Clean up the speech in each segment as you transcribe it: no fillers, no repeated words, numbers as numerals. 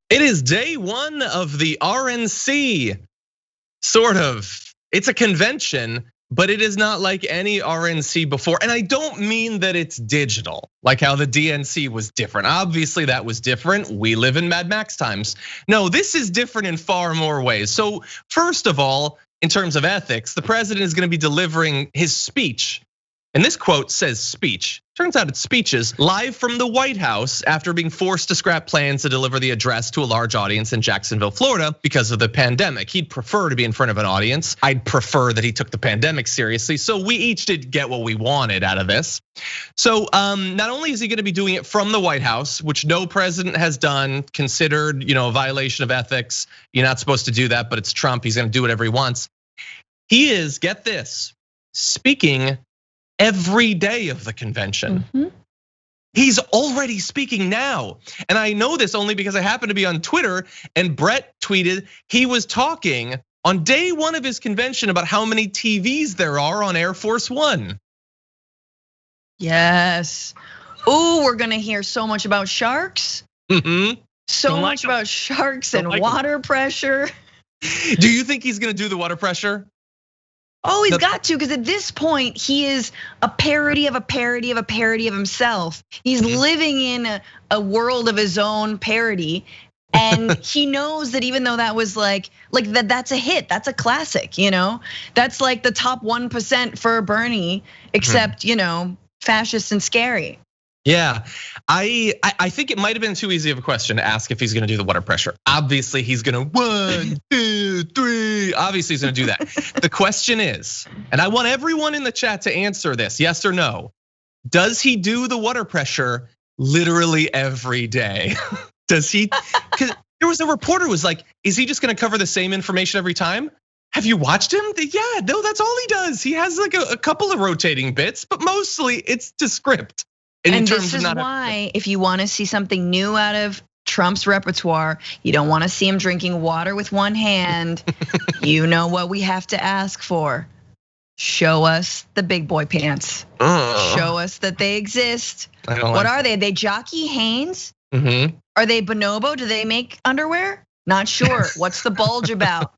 It is day one of the RNC, sort of. It's a convention, but it is not like any RNC before. And I don't mean that it's digital, like how the DNC was different. Obviously that was different. We live in Mad Max times. No, this is different in far more ways. So first of all, in terms of ethics, the president is gonna be delivering his speech. And this quote says speech. Turns out it's speeches live from the White House after being forced to scrap plans to deliver the address to a large audience in Jacksonville, Florida because of the pandemic. He'd prefer to be in front of an audience. I'd prefer that he took the pandemic seriously. So we each did get what we wanted out of this. So not only is he gonna be doing it from the White House, which no president has done, considered a violation of ethics. You're not supposed to do that, but it's Trump. He's gonna do whatever he wants. He is, get this, speaking every day of the convention. He's already speaking now. And I know this only because I happen to be on Twitter and Brett tweeted he was talking on day one of his convention about how many TVs there are on Air Force One. Yes. Oh, we're gonna hear so much about sharks. So much about sharks and water pressure. Do you think he's gonna do the water pressure? Oh, he's got to, because at this point, he is a parody of a parody of a parody of himself. He's living in a world of his own parody. And he knows that even though that was like that's a hit, that's a classic, That's like the top 1% for Bernie, except, fascist and scary. Yeah, I think it might have been too easy of a question to ask if he's gonna do the water pressure. Obviously, he's gonna 1, 2, 3. Obviously, he's gonna do that. The question is, and I want everyone in the chat to answer this, yes or no. Does he do the water pressure literally every day? Does he? Because there was a reporter who was like, is he just gonna cover the same information every time? Have you watched him? Yeah, no, that's all he does. He has like a couple of rotating bits, but mostly it's to script. And this is why, if you want to see something new out of Trump's repertoire, you don't want to see him drinking water with one hand. You know what we have to ask for. Show us the big boy pants. Show us that they exist. What are they? Are they Jockey Hanes? Are they Bonobo? Do they make underwear? Not sure. What's the bulge about?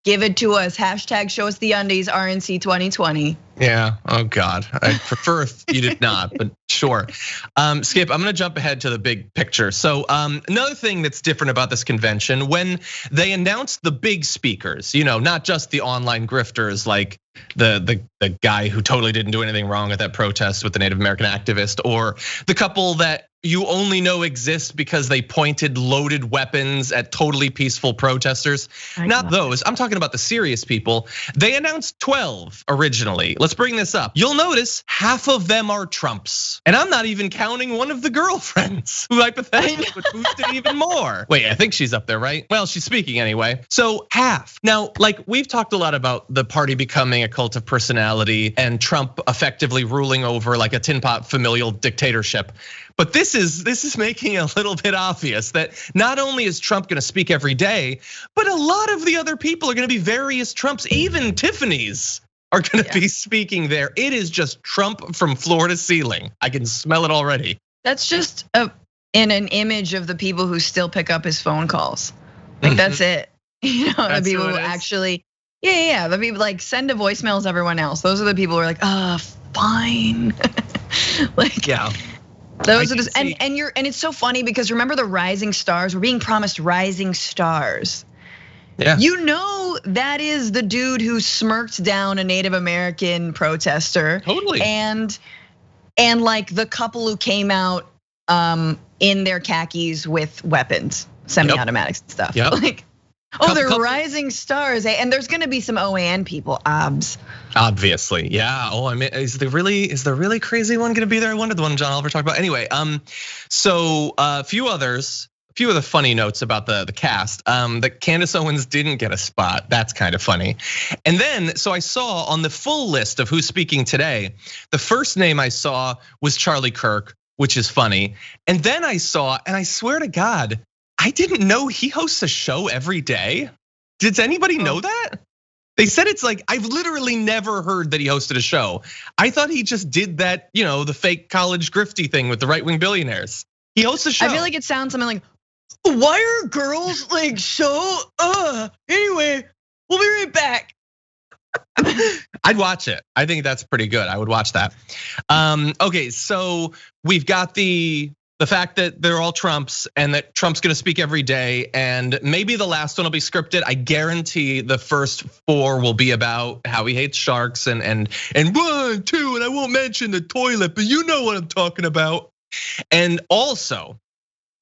Give it to us. Hashtag show us the undies, RNC 2020. Yeah, oh God. I prefer if you did not, but sure. Skip, I'm gonna jump ahead to the big picture. So another thing that's different about this convention, when they announced the big speakers, not just the online grifters like the guy who totally didn't do anything wrong at that protest with the Native American activist, or the couple that you only know exist because they pointed loaded weapons at totally peaceful protesters. Not those, I'm talking about the serious people. They announced 12 originally. Let's bring this up. You'll notice half of them are Trumps. And I'm not even counting one of the girlfriends who hypothetically would boost it even more. Wait, I think she's up there, right? Well, she's speaking anyway. So half. Now, like we've talked a lot about the party becoming a cult of personality and Trump effectively ruling over like a tin pot familial dictatorship. But this is making a little bit obvious that not only is Trump gonna speak every day, but a lot of the other people are gonna be various Trumps, even Tiffany's are gonna be speaking there. It is just Trump from floor to ceiling. I can smell it already. That's just in an image of the people who still pick up his phone calls. Like that's it. The people who actually, the people like send a voicemails to everyone else. Those are the people who are like, fine. Like, yeah. Those are just, and it's so funny because remember the rising stars, we're being promised rising stars. Yeah. That is the dude who smirked down a Native American protester. Totally. And like the couple who came out in their khakis with weapons, semi-automatics and stuff. Yep. Like, they're rising stars. And there's gonna be some OAN people, Obviously, yeah. I mean, is the really crazy one gonna be there? I wonder the one John Oliver talked about. Anyway, so a few of the funny notes about the cast. That Candace Owens didn't get a spot. That's kind of funny. And then, so I saw on the full list of who's speaking today, the first name I saw was Charlie Kirk, which is funny. And then I saw, and I swear to God, I didn't know he hosts a show every day. Did anybody know that? They said it's like, I've literally never heard that he hosted a show. I thought he just did that, the fake college grifty thing with the right-wing billionaires. He hosts a show. I feel like it sounds something like, Why are girls like so? Anyway, we'll be right back. I'd watch it. I think that's pretty good. I would watch that. Okay, so we've got the fact that they're all Trumps and that Trump's gonna speak every day, and maybe the last one will be scripted. I guarantee the first 4 will be about how he hates sharks and 1, 2, and I won't mention the toilet, but you know what I'm talking about. And also,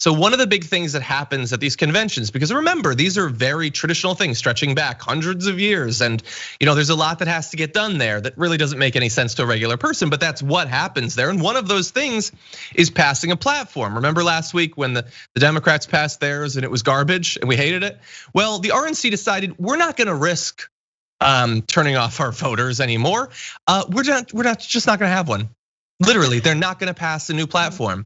so one of the big things that happens at these conventions, because remember, these are very traditional things stretching back hundreds of years. And there's a lot that has to get done there that really doesn't make any sense to a regular person, but that's what happens there. And one of those things is passing a platform. Remember last week when the Democrats passed theirs and it was garbage and we hated it? Well, the RNC decided we're not gonna risk turning off our voters anymore. We're just not gonna have one. Literally, they're not gonna pass a new platform.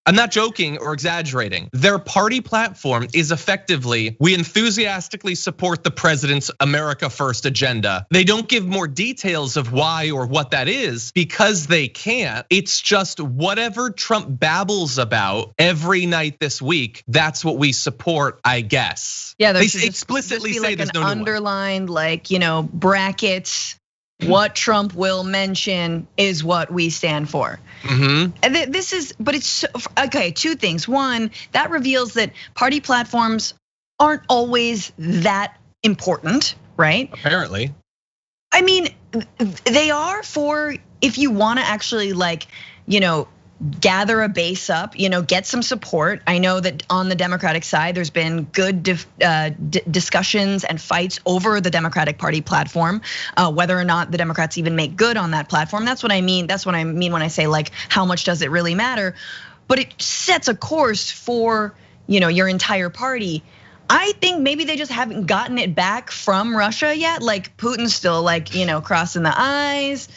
I'm not joking or exaggerating. Their party platform is effectively, we enthusiastically support the president's America First agenda. They don't give more details of why or what that is because they can't. It's just whatever Trump babbles about every night this week, that's what we support, I guess. Yeah, they explicitly say like there's no underlined, like, brackets. What Trump will mention is what we stand for. And this is, but it's okay. 2 things. One, that reveals that party platforms aren't always that important, right? Apparently. I mean, they are for if you want to actually gather a base up, get some support. I know that on the Democratic side, there's been good discussions and fights over the Democratic Party platform, whether or not the Democrats even make good on that platform. That's what I mean. That's what I mean when I say like, how much does it really matter? But it sets a course for your entire party. I think maybe they just haven't gotten it back from Russia yet. Like Putin's still like, crossing the I's.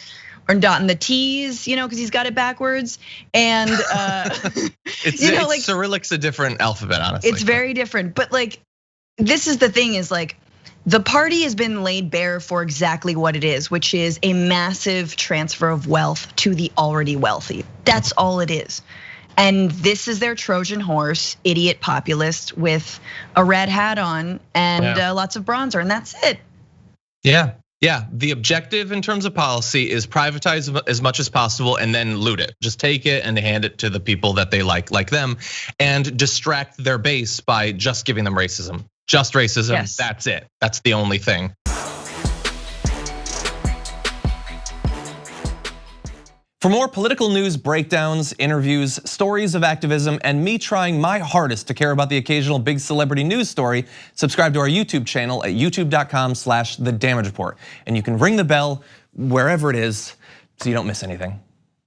Or dotting the T's, because he's got it backwards. And it's Cyrillic's a different alphabet, honestly. It's very different. But like, this is the thing is like, the party has been laid bare for exactly what it is, which is a massive transfer of wealth to the already wealthy. That's all it is. And this is their Trojan horse, idiot populist with a red hat on and lots of bronzer, and that's it. Yeah, the objective in terms of policy is privatize as much as possible and then loot it. Just take it and hand it to the people that they like them, and distract their base by just giving them racism. Just racism, yes. That's it. That's the only thing. For more political news, breakdowns, interviews, stories of activism, and me trying my hardest to care about the occasional big celebrity news story, subscribe to our YouTube channel at youtube.com/The Damage Report. And you can ring the bell wherever it is so you don't miss anything.